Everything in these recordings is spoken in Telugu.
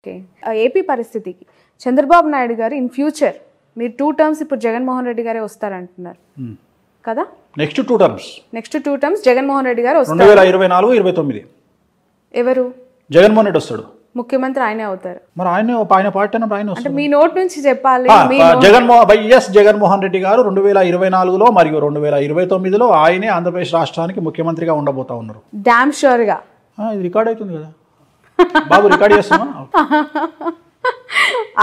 ఓకే. ఏపీ పరిస్థితికి చంద్రబాబు నాయుడు గారు ఇన్ ఫ్యూచర్ మీరు 2 టర్మ్స్ ఇప్పుడు జగన్మోహన్ రెడ్డి గారే వస్తారంటున్నారు కదా? నెక్స్ట్ 2 టర్మ్స్ జగన్మోహన్ రెడ్డి గారు వస్తారు. 2024-29 ఎవరు జగన్మోహన్ రెడ్డి వస్తాడు, ముఖ్యమంత్రి ఆయనే అవుతారు. మరి ఆయన పార్టీ అన్నప్పుడు ఆయన అంటే మీ నోట్ నుంచి చెప్పాలి. జగన్మోహన్ రెడ్డి గారు 2024లో మరియు 2029లో ఆయనే ఆంధ్రప్రదేశ్ రాష్ట్రానికి ముఖ్యమంత్రిగా ఉండబోతా ఉన్నారు. డామ్ షూర్ గా ఇది రికార్డ్ అవుతుంది కదా బాబు, రికార్డ్ చేస్తున్నా.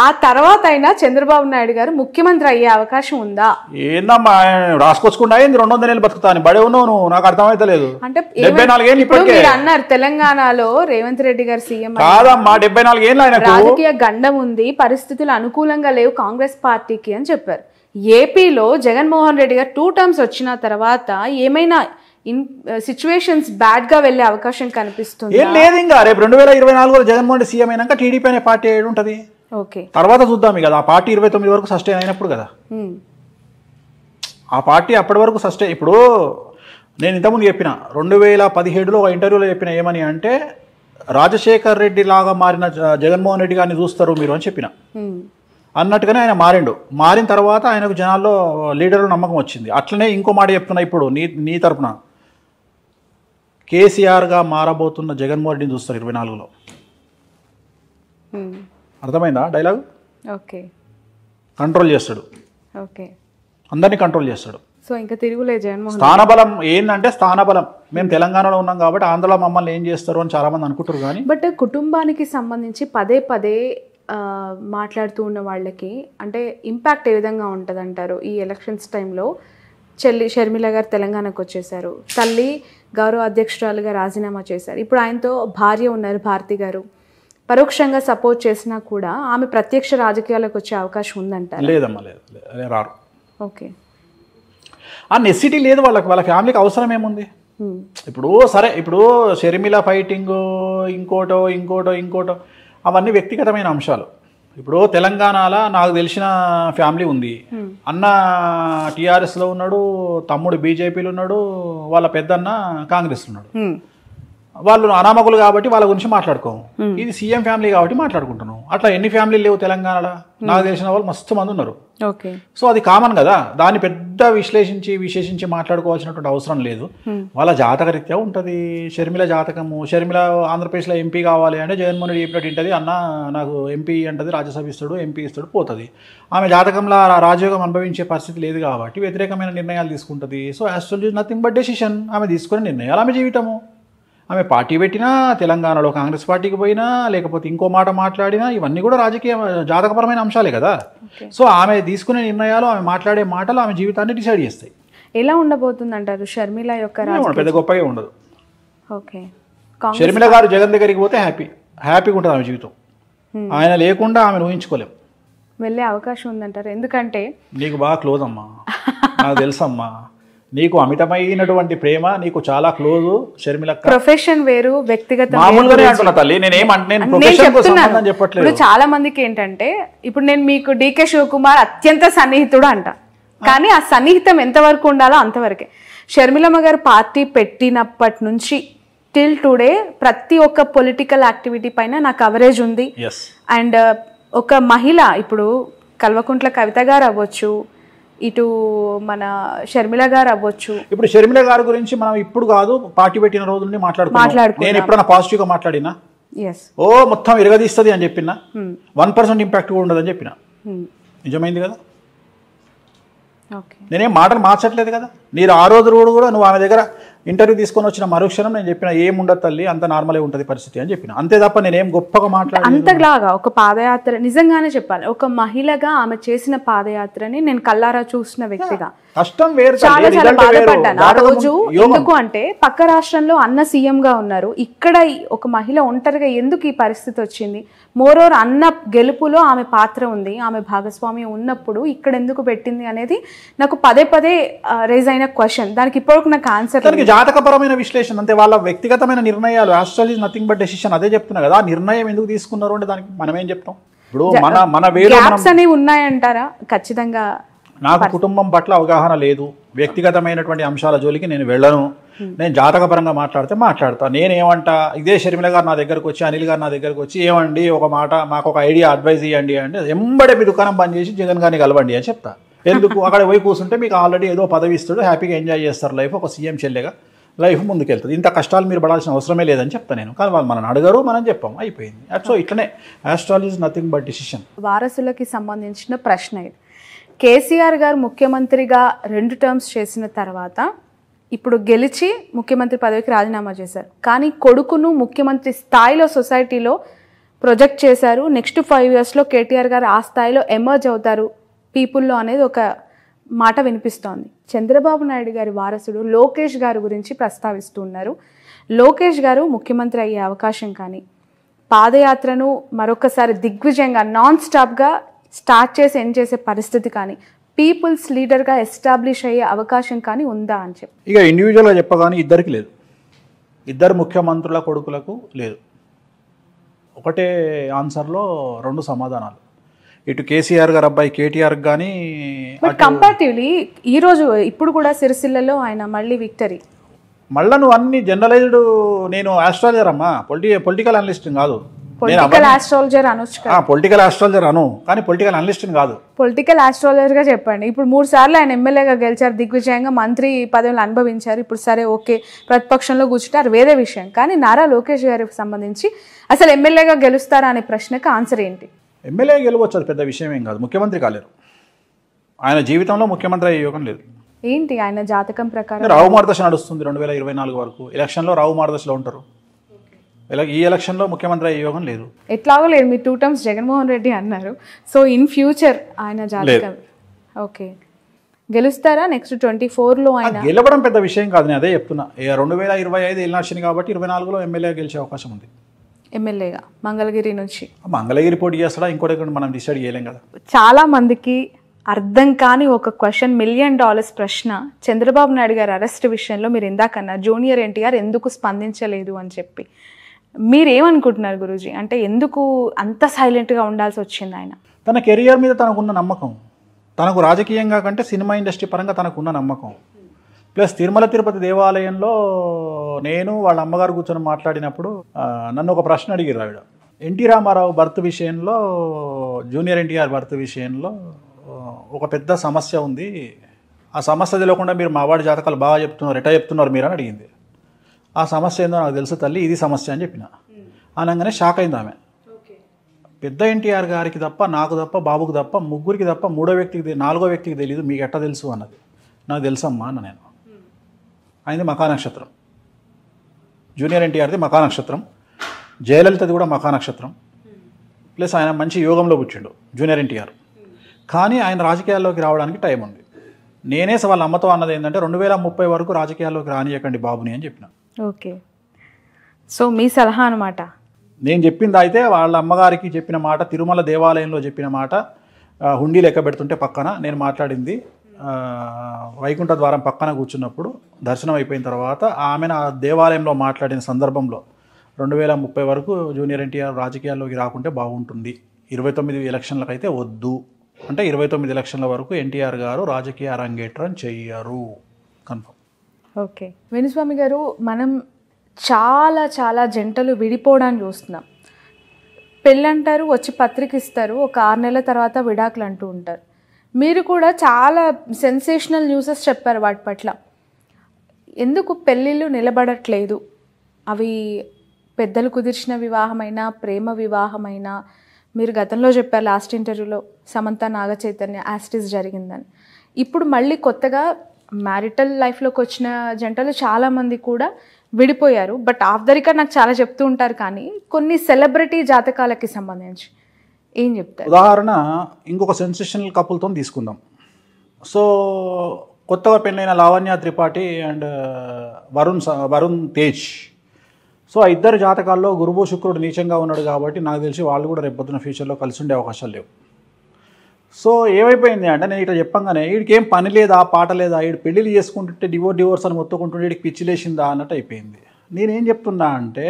ఆ తర్వాత అయినా చంద్రబాబు నాయుడు గారు ముఖ్యమంత్రి అయ్యే అవకాశం ఉందా? ఏందమ్మా రాసుకొచ్చుకుంటా 200 నెలలు బతుకుతాను బడే ఉన్నావు నువ్వు, నాకు అర్థమైతే లేదు. అంటే 74 ఏళ్ళు ఇప్పటికే అన్నారు తెలంగాణలో రేవంత్ రెడ్డి గారు సీఎం కాదమ్మా, 74 ఏళ్ళు ఆయనకు రాజకీయ గండం ఉంది, పరిస్థితులు అనుకూలంగా లేవు కాంగ్రెస్ పార్టీకి అని చెప్పారు. ఏపీలో జగన్మోహన్ రెడ్డి గారు 2 టర్మ్స్ వచ్చిన తర్వాత ఏమైనా సిచ్యువేషన్స్ బ్యాడ్ గా వెళ్లే అవకాశం కనిపిస్తుంది? ఏం లేదు, ఇంకా రేపు 2024లో జగన్మోహన్ రెడ్డి సీఎం అయినాక టీడీపీ అనే పార్టీ ఏడు ఉంటుంది. ఓకే, తర్వాత చూద్దాం కదా. ఆ పార్టీ 29 వరకు సస్టైన్ అయినప్పుడు కదా ఆ పార్టీ అప్పటి వరకు సస్టైన్. ఇప్పుడు నేను ఇంతకుముందు చెప్పిన 2017లో ఒక ఇంటర్వ్యూలో చెప్పిన ఏమని అంటే, రాజశేఖర్ రెడ్డి లాగా మారిన జగన్మోహన్ రెడ్డి గారిని చూస్తారు మీరు అని చెప్పిన. అన్నట్టుగానే ఆయన మారిన తర్వాత ఆయనకు జనాల్లో లీడర్లు నమ్మకం వచ్చింది. అట్లనే ఇంకో మాట చెప్తున్నా ఇప్పుడు నీ తరపున, కేసీఆర్గా మారబోతున్న జగన్మోహన్ రెడ్డిని చూస్తారు 24లో. అర్థమైందా డైలాగ్? ఓకే, కంట్రోల్ చేస్తాడు, ఓకే, అందరినీ కంట్రోల్ చేస్తాడు. సో ఇంకా తిరుగులే జగన్మోహన్. స్థానబలం ఏంటంటే స్థానబలం. మేము తెలంగాణలో ఉన్నాం కాబట్టి ఆంధ్రలో మమ్మల్ని ఏం చేస్తారు అని చాలా మంది అనుకుంటారు. కానీ బట్ కుటుంబానికి సంబంధించి పదే పదే మాట్లాడుతూ ఉన్న వాళ్ళకి అంటే ఇంపాక్ట్ ఏ విధంగా ఉంటుంది అంటారు? ఈ ఎలక్షన్స్ టైంలో చెల్లి షర్మిల గారు తెలంగాణకు వచ్చేసారు, తల్లి గౌరవ అధ్యక్షురాలుగా రాజీనామా చేశారు, ఇప్పుడు ఆయనతో భార్య ఉన్నారు భారతి గారు. పరోక్షంగా సపోర్ట్ చేసినా కూడా ఆమె ప్రత్యక్ష రాజకీయాలకు వచ్చే అవకాశం ఉందంటారు? లేదమ్మా, లేదు, రారు. ఓకే, ఆ నెసిటీ లేదు వాళ్ళకి, వాళ్ళ ఫ్యామిలీకి అవసరం ఏముంది? ఇప్పుడు సరే, ఇప్పుడు షర్మిల ఫైటింగ్ ఇంకోటో అవన్నీ వ్యక్తిగతమైన అంశాలు. ఇప్పుడు తెలంగాణలో నాకు తెలిసిన ఫ్యామిలీ ఉంది. అన్న టీఆర్ఎస్లో ఉన్నాడు, తమ్ముడు బీజేపీలో ఉన్నాడు, వాళ్ళ పెద్దన్న కాంగ్రెస్లో ఉన్నాడు. వాళ్ళు అనామకులు కాబట్టి వాళ్ళ గురించి మాట్లాడుకోము. ఇది సీఎం ఫ్యామిలీ కాబట్టి మాట్లాడుకుంటున్నాం. అట్లా ఎన్ని ఫ్యామిలీలు లేవు తెలంగాణలో? నాకు తెలిసిన వాళ్ళు మస్తు మంది ఉన్నారు. సో అది కామన్ కదా, దాన్ని పెద్ద విశేషించి మాట్లాడుకోవాల్సినటువంటి అవసరం లేదు. వాళ్ళ జాతకరీత్యా ఉంటుంది. షర్మిల జాతకము, షర్మిల ఆంధ్రప్రదేశ్లో ఎంపీ కావాలి అంటే జగన్మోహన్ రెడ్డి చెప్పినట్టు ఉంటుంది, అన్న నాకు ఎంపీ అంటది, రాజ్యసభ ఇస్తాడు, ఎంపీ ఇస్తాడు, పోతుంది. ఆమె జాతకంలో రాజయోగం అనుభవించే పరిస్థితి లేదు కాబట్టి వ్యతిరేకమైన నిర్ణయాలు తీసుకుంటుంది. So actually nothing but decision. ఆమె తీసుకునే నిర్ణయాలు ఆమె జీవితము. ఆమె పార్టీ పెట్టినా, తెలంగాణలో కాంగ్రెస్ పార్టీకి పోయినా, లేకపోతే ఇంకో మాట మాట్లాడినా, ఇవన్నీ కూడా రాజకీయ జాతకపరమైన అంశాలే కదా. సో ఆమె తీసుకునే నిర్ణయాలు, ఆమె మాట్లాడే మాటలు ఆమె జీవితాన్ని డిసైడ్ చేస్తాయి. ఎలా ఉండబోతుంది అంటారు షర్మిల యొక్క? పెద్ద గొప్పగా ఉండదు. ఓకే, షర్మిల గారు జగన్ దగ్గరికి పోతే హ్యాపీగా ఉంటుంది ఆమె జీవితం. ఆయన లేకుండా ఆమెను ఊహించుకోలేం. వెళ్ళే అవకాశం ఉందంటారు? ఎందుకంటే నీకు బాగా క్లోజ్ అమ్మా, నాకు తెలుసమ్మా, నీకు అమితమైనటువంటి ప్రేమ, నీకు చాలా క్లోజ్ షర్మిల. ప్రొఫెషన్ వేరు, వ్యక్తిగత మామూలుగానే అంటున్నా తల్లి, చెప్పట్లేదు. చాలా మందికి ఏంటంటే, ఇప్పుడు నేను మీకు డీకే శివకుమార్ అత్యంత సన్నిహితుడు అంట, కానీ ఆ సన్నిహితం ఎంతవరకు ఉండాలో అంతవరకే. షర్మిలమ్మ గారు పార్టీ పెట్టినప్పటి నుంచి టిల్ టుడే ప్రతి ఒక్క పొలిటికల్ యాక్టివిటీ పైన నా కవరేజ్ ఉంది. అండ్ ఒక మహిళ, ఇప్పుడు కల్వకుంట్ల కవిత గారు అవ్వచ్చు, ఇటు మన షర్మిల గారు అవ్వచ్చు. ఇప్పుడు షర్మిల గారి గురించి మనం ఇప్పుడు కాదు, పార్టీ పెట్టిన రోజు నుండి మాట్లాడుకుంటున్నాం. నేను ఎప్పుడైనా పాజిటివ్ గా మాట్లాడినా? ఓ మొత్తం ఇరగదీస్తుంది అని చెప్పినా, 1% ఇంపాక్ట్ కూడా ఉండదని చెప్పిన. నిజమైంది కదా. నేనేం మాటలు మార్చట్లేదు కదా. మీరు ఆ రోజు కూడా నువ్వు ఆమె దగ్గర ఇంటర్వ్యూ తీసుకొని వచ్చిన మరుక్షణం నేను చెప్పిన ఏముండదు తల్లి, అంత నార్మలే ఉంటుంది పరిస్థితి అని చెప్పిన. అంతే తప్ప నేనేం గొప్పగా మాట్లాడాను. అంతలాగా ఒక పాదయాత్ర, నిజంగానే చెప్పాలి, ఒక మహిళగా ఆమె చేసిన పాదయాత్రని నేను కల్లారా చూసిన వ్యక్తిగా కష్టం వేరు, చాలా చాలా బాధపడ్డాను ఆ రోజు. ఎందుకు అంటే పక్క రాష్ట్రంలో అన్న సీఎం గా ఉన్నారు, ఇక్కడ ఒక మహిళ ఒంటరిగా ఎందుకు ఈ పరిస్థితి వచ్చింది? మోరోవర్ అన్న గెలుపులో ఆమె పాత్ర ఉంది, ఆమె భాగస్వామి ఉన్నప్పుడు ఇక్కడ ఎందుకు పెట్టింది అనేది నాకు పదే పదే రేజ్ అయిన క్వశ్చన్. దానికి ఇప్పటివరకు నాకు ఆన్సర్. జాతకపరమైన విశ్లేషణ అంతే, వాళ్ళ వ్యక్తిగతమైన నిర్ణయాలు. Actually nothing but decision. అదే చెప్తున్నా కదా, ఆ నిర్ణయం ఎందుకు తీసుకున్నారు అంటే దానికి మనం ఏం చెప్తాం? ఇప్పుడు మన గ్యాప్స్ అనేవి ఉన్నాయంటారా? ఖచ్చితంగా నాకు కుటుంబం పట్ల అవగాహన లేదు, వ్యక్తిగతమైనటువంటి అంశాల జోలికి నేను వెళ్ళను. నేను జాతకపరంగా మాట్లాడతా. నేనేమంటా, ఇదే షర్మిల గారు నా దగ్గరకు వచ్చి, అనిల్ గారు నా దగ్గరకు వచ్చి, ఏమండి ఒక మాట మాకు ఒక ఐడియా అడ్వైజ్ ఇవ్వండి అంటే, ఎంబడే మీ దుకాణం బంద్ చేసి జగన్ గారిని కలవండి అని చెప్తా. ఎందుకు? అక్కడ పోయి కూర్చుంటే మీకు ఆల్రెడీ ఏదో పదవి ఇస్తాడు, హ్యాపీగా ఎంజాయ్ చేస్తారు లైఫ్, ఒక సీఎం చెల్లెగా లైఫ్ ముందుకెళ్తుంది. ఇంత కష్టాలు మీరు పడాల్సిన అవసరమే లేదని చెప్తా నేను. కానీ వాళ్ళు మనం అడగరు, మనం చెప్పాం, అయిపోయింది. సో ఇట్లనే astrology is nothing but decision. వారసులకి సంబంధించిన ప్రశ్న ఇది. కేసీఆర్ గారు ముఖ్యమంత్రిగా 2 టర్మ్స్ చేసిన తర్వాత ఇప్పుడు గెలిచి ముఖ్యమంత్రి పదవికి రాజీనామా చేశారు. కానీ కొడుకును ముఖ్యమంత్రి స్థాయిలో సొసైటీలో ప్రొజెక్ట్ చేశారు. నెక్స్ట్ 5 yearsలో కేటీఆర్ గారు ఆ స్థాయిలో ఎమర్జ్ అవుతారు పీపుల్లో అనేది ఒక మాట వినిపిస్తోంది. చంద్రబాబు నాయుడు గారి వారసుడు లోకేష్ గారి గురించి ప్రస్తావిస్తూ ఉన్నారు. లోకేష్ గారు ముఖ్యమంత్రి అయ్యే అవకాశం కానీ, పాదయాత్రను మరొకసారి దిగ్విజయంగా నాన్ స్టాప్గా స్టార్ట్ చేసి ఎండ్ చేసే పరిస్థితి కానీ, పీపుల్స్ లీడర్గా ఎస్టాబ్లిష్ అయ్యే అవకాశం కానీ ఉందా అని చెప్పి. ఇక ఇండివిజువల్గా చెప్పగానే ఇద్దరికి లేదు, ఇద్దరు ముఖ్యమంత్రుల కొడుకులకు లేదు. ఒకటే ఆన్సర్లో 2 సమాధానాలు. ఇటు కేసీఆర్ గారు అబ్బాయి కేటీఆర్ కానీ, బట్ కంపారిటివ్లీ ఈరోజు ఇప్పుడు కూడా సిరిసిల్లలో ఆయన మళ్ళీ విక్టరీ. మళ్ళీ నువ్వు అన్ని జనరలైజ్డ్, నేను ఆస్ట్రాలజర్ అమ్మా, పొలిటికల్ అనలిస్ట్ కాదు. పొలిటికల్ ఆస్ట్రాలజర్ అనొచ్చు, పొలిటికల్ ఆస్ట్రాలజర్ అను, కానీ పొలిటికల్ అనలిస్ట్ కాదు. పొలిటికల్ ఆస్ట్రాలజర్ గా చెప్పండి. ఇప్పుడు 3 సార్లు ఆయన ఎమ్మెల్యేగా గెలిచారు, దిగ్విజయంగా మంత్రి పదవులు అనుభవించారు. ఇప్పుడు సరే ఓకే ప్రతిపక్షంలో కూర్చుంటారు, వేరే విషయం. కానీ నారా లోకేష్ గారికి సంబంధించి అసలు ఎమ్మెల్యేగా గెలుస్తారా అనే ప్రశ్నకు ఆన్సర్ ఏంటి? ఎమ్మెల్యే గెలవచ్చు, అది పెద్ద విషయం ఏం కాదు. ముఖ్యమంత్రి కాలేరు, ఆయన జీవితంలో ముఖ్యమంత్రి అయ్యే యోగం లేదు. ఏంటి ఆయన జాతకం ప్రకారం? రావు మార్గదర్శ నడుస్తుంది 2024 వరకు. ఎలక్షన్లో రావు మార్గదర్శలో ఉంటారు. ఈ ఎలక్షన్లో ముఖ్యమంత్రి అయ్యే యోగం లేదు. ఎట్లాగో లేదు. మీరు 2 టర్మ్స్ జగన్మోహన్ రెడ్డి అన్నారు. సో ఇన్ ఫ్యూచర్ ఆయన జాతకం ఓకే గెలుస్తారా నెక్స్ట్ 24లో? ఆయన గెలవడం పెద్ద విషయం కాదు, నేను అదే చెప్తున్నా. 2025 ఎలక్షన్ కాబట్టి 24లో ఎమ్మెల్యే గెలిచే అవకాశం ఉంది. ఎమ్మెల్యేగా మంగళగిరి నుంచి. మంగళగిరి పోటీ చేస్తాడా ఇంకోటి మనం డిసైడ్ చేయలేం కదా. చాలా మందికి అర్థం కాని ఒక క్వశ్చన్, $1 million ప్రశ్న. చంద్రబాబు నాయుడు గారి అరెస్ట్ విషయంలో మీరు ఇందాకన్నా జూనియర్ ఎన్టీఆర్ ఎందుకు స్పందించలేదు అని చెప్పి, మీరేమనుకుంటున్నారు గురూజీ? అంటే ఎందుకు అంత సైలెంట్గా ఉండాల్సి వచ్చింది ఆయన? తన కెరియర్ మీద తనకున్న నమ్మకం, తనకు రాజకీయంగా కంటే సినిమా ఇండస్ట్రీ పరంగా తనకున్న నమ్మకం, ప్లస్ తిరుమల తిరుపతి దేవాలయంలో నేను వాళ్ళ అమ్మగారు కూర్చొని మాట్లాడినప్పుడు నన్ను ఒక ప్రశ్న అడిగారు ఆవిడ. ఎన్టీ రామారావు బర్త్ విషయంలో, జూనియర్ ఎన్టీఆర్ బర్త్ విషయంలో ఒక పెద్ద సమస్య ఉంది, ఆ సమస్య తెలియకుండా మీరు మావాడి జాతకాలు బాగా చెప్తున్నారు, ఎటా చెప్తున్నారు మీరు అని అడిగింది. ఆ సమస్య ఏందో నాకు తెలుసు తల్లి, ఇది సమస్య అని చెప్పిన. అనగానే షాక్ అయింది ఆమె. పెద్ద ఎన్టీఆర్ గారికి తప్ప, నాకు తప్ప, బాబుకు తప్ప, ముగ్గురికి తప్ప 4వ వ్యక్తికి తెలియదు, మీకు ఎట్లా తెలుసు అన్నది. నాకు తెలుసమ్మా అన్న నేను. ఆయనది మఖా నక్షత్రం, జూనియర్ ఎన్టీఆర్ది మఖా నక్షత్రం, జయలలితది కూడా మఖా నక్షత్రం, ప్లస్ ఆయన మంచి యోగంలో పుట్టిండు జూనియర్ ఎన్టీఆర్. కానీ ఆయన రాజకీయాల్లోకి రావడానికి టైం ఉంది. నేనే వాళ్ళ అమ్మతో అన్నది ఏంటంటే 2030 వరకు రాజకీయాల్లోకి రానియకండి బాబుని అని చెప్పిన. ఓకే, సో మీ సలహా అనమాట. నేను చెప్పింది అయితే వాళ్ళ అమ్మగారికి చెప్పిన మాట, తిరుమల దేవాలయంలో చెప్పిన మాట, హుండీ లెక్క పెడుతుంటే పక్కన నేను మాట్లాడింది, వైకుంఠ ద్వారం పక్కన కూర్చున్నప్పుడు దర్శనం అయిపోయిన తర్వాత ఆమెను ఆ దేవాలయంలో మాట్లాడిన సందర్భంలో 2030 వరకు జూనియర్ ఎన్టీఆర్ రాజకీయాల్లోకి రాకుంటే బాగుంటుంది, 29 ఎలక్షన్లకు అయితే వద్దు అంటే 29 ఎలక్షన్ల వరకు ఎన్టీఆర్ గారు రాజకీయ అరంగేట్రం చెయ్యరు, కన్ఫర్మ్. ఓకే వేణుస్వామి గారు, మనం చాలా జంటలు విడిపోవడానికి చూస్తున్నాం. పెళ్ళంటారు, వచ్చి పత్రిక ఇస్తారు, ఒక 6 నెలల తర్వాత విడాకులు అంటూ ఉంటారు. మీరు కూడా చాలా సెన్సేషనల్ న్యూసెస్ చెప్పారు వాటి పట్ల. ఎందుకు పెళ్ళిళ్ళు నిలబడట్లేదు? అవి పెద్దలు కుదిర్చిన వివాహమైనా, ప్రేమ వివాహమైనా, మీరు గతంలో చెప్పారు లాస్ట్ ఇంటర్వ్యూలో సమంత నాగచైతన్య యాస్టిస్ జరిగిందని. ఇప్పుడు మళ్ళీ కొత్తగా మ్యారిటల్ లైఫ్లోకి వచ్చిన జంటలు చాలామంది కూడా విడిపోయారు. బట్ ఆఫ్ ద రికార్డ్ నాకు చాలా చెప్తూ ఉంటారు. కానీ కొన్ని సెలబ్రిటీ జాతకాలకి సంబంధించి ఏం చెప్తారు? ఉదాహరణ ఇంకొక సెన్సేషనల్ కపుల్తో తీసుకుందాం. సో కొత్తగా పెళ్ళైన లావణ్య త్రిపాఠి అండ్ వరుణ్ తేజ్. సో ఆ ఇద్దరు జాతకాల్లో గురువు శుక్రుడు నీచంగా ఉన్నాడు కాబట్టి నాకు తెలిసి వాళ్ళు కూడా రేపు పొద్దున ఫ్యూచర్లో కలిసి ఉండే అవకాశాలు లేవు. సో ఏమైపోయింది అంటే, నేను ఇట్లా చెప్పంగానే వీడికి ఏం పని లేదా, పాట లేదా, వీడు పెళ్ళిళ్ళు చేసుకుంటుంటే డివోర్స్ అని మొత్తుకుంటుంటే వీడికి పిచ్చి లేచిందా అన్నట్టు అయిపోయింది. నేనేం చెప్తున్నా అంటే,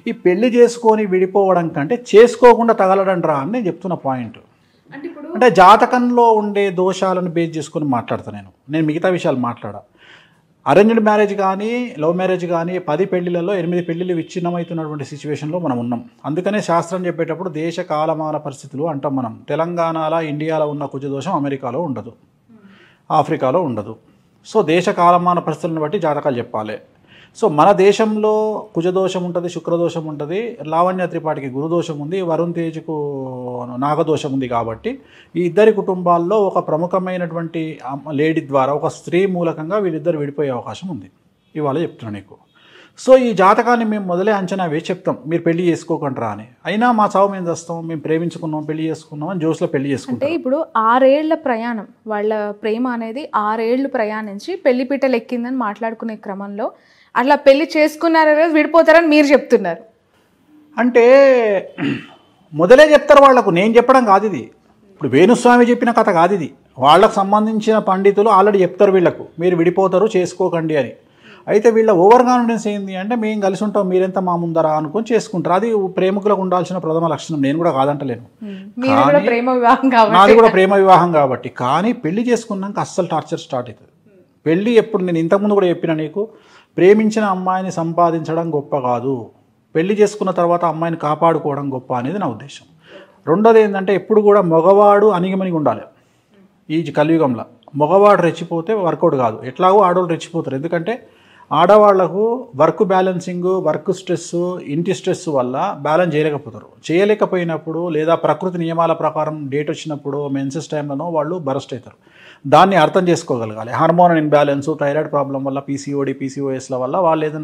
ఈ పెళ్లి చేసుకొని విడిపోవడం కంటే చేసుకోకుండా తగలడంట్రా అని నేను చెప్తున్న పాయింట్. అంటే జాతకంలో ఉండే దోషాలను బేస్ చేసుకొని మాట్లాడతాను నేను మిగతా విషయాలు మాట్లాడా. అరేంజ్డ్ మ్యారేజ్ కానీ లవ్ మ్యారేజ్ కానీ 10 పెళ్లిలలో 8 పెళ్లిళ్ళు విచ్ఛిన్నమవుతున్నటువంటి సిచ్యువేషన్లో మనం ఉన్నాం. అందుకనే శాస్త్రం చెప్పేటప్పుడు దేశ కాలమాన పరిస్థితులు అంటాం మనం. తెలంగాణలో ఇండియాలో ఉన్న కుజదోషం అమెరికాలో ఉండదు, ఆఫ్రికాలో ఉండదు. సో దేశ కాలమాన పరిస్థితులను బట్టి జాతకాలు చెప్పాలి. సో మన దేశంలో కుజదోషం ఉంటుంది, శుక్రదోషం ఉంటుంది, లావణ్య త్రిపాఠికి గురుదోషం ఉంది, వరుణ్ తేజ్కు నాగదోషం ఉంది. కాబట్టి ఈ ఇద్దరి కుటుంబాల్లో ఒక ప్రముఖమైనటువంటి లేడీ ద్వారా, ఒక స్త్రీ మూలకంగా వీళ్ళిద్దరు విడిపోయే అవకాశం ఉంది. ఇవాళ చెప్తున్నాను నీకు. సో ఈ జాతకాన్ని మేము మొదలే అంచనా వేసి చెప్తాం, మీరు పెళ్లి చేసుకోకంటారా అని. అయినా మా చావు మేము చేస్తాం, మేము ప్రేమించుకున్నాం, పెళ్లి చేసుకున్నాం అని జోస్లో పెళ్లి చేసుకుంటాం. అంటే ఇప్పుడు 6 ఏళ్ల ప్రయాణం, వాళ్ళ ప్రేమ అనేది 6 ఏళ్ళు ప్రయాణించి పెళ్లి పీటలు ఎక్కిందని మాట్లాడుకునే క్రమంలో అట్లా పెళ్లి చేసుకున్నారా విడిపోతారని మీరు చెప్తున్నారు. అంటే మొదలే చెప్తారు వాళ్ళకు, నేను చెప్పడం కాదు ఇది. ఇప్పుడు వేణుస్వామి చెప్పిన కథ కాదు ఇది. వాళ్ళకు సంబంధించిన పండితులు ఆల్రెడీ చెప్తారు వీళ్ళకు, మీరు విడిపోతారు చేసుకోకండి అని. అయితే వీళ్ళ ఓవర్ కాన్ఫిడెన్స్ ఏంది అంటే, మేము కలిసి ఉంటాం, మీరెంత మా ముందరా అనుకొని చేసుకుంటారు. అది ప్రేమికులకు ఉండాల్సిన ప్రథమ లక్షణం, నేను కూడా కాదంటలేను. నాది కూడా ప్రేమ వివాహం కాబట్టి. కానీ పెళ్లి చేసుకున్నాక అస్సలు టార్చర్ స్టార్ట్ అవుతుంది. పెళ్ళి ఎప్పుడు, నేను ఇంతకుముందు కూడా చెప్పిన నీకు, ప్రేమించిన అమ్మాయిని సంపాదించడం గొప్ప కాదు, పెళ్లి చేసుకున్న తర్వాత అమ్మాయిని కాపాడుకోవడం గొప్ప అనేది నా ఉద్దేశం. రెండోది ఏంటంటే, ఎప్పుడు కూడా మగవాడు అణిగిమణిగి ఉండాలి. ఈ కలియుగంలో మగవాడు రెచ్చిపోతే వర్కౌట్ కాదు. ఎట్లాగో ఆడవాళ్ళు రెచ్చిపోతారు. ఎందుకంటే ఆడవాళ్లకు వర్క్ బ్యాలెన్సింగ్, వర్క్ స్ట్రెస్, ఇంటి స్ట్రెస్ వల్ల బ్యాలెన్స్ చేయలేకపోయినప్పుడు లేదా ప్రకృతి నియమాల ప్రకారం డేట్ వచ్చినప్పుడు మెన్సెస్ టైంలో వాళ్ళు బరస్ట్ అవుతారు. దాన్ని అర్థం చేసుకోగలగాలి. హార్మోన్ ఇన్బ్యాలెన్స్, థైరాయిడ్ ప్రాబ్లం వల్ల, పీసీఓడి, పీసీఓఎస్ల వల్ల వాళ్ళు ఏదైనా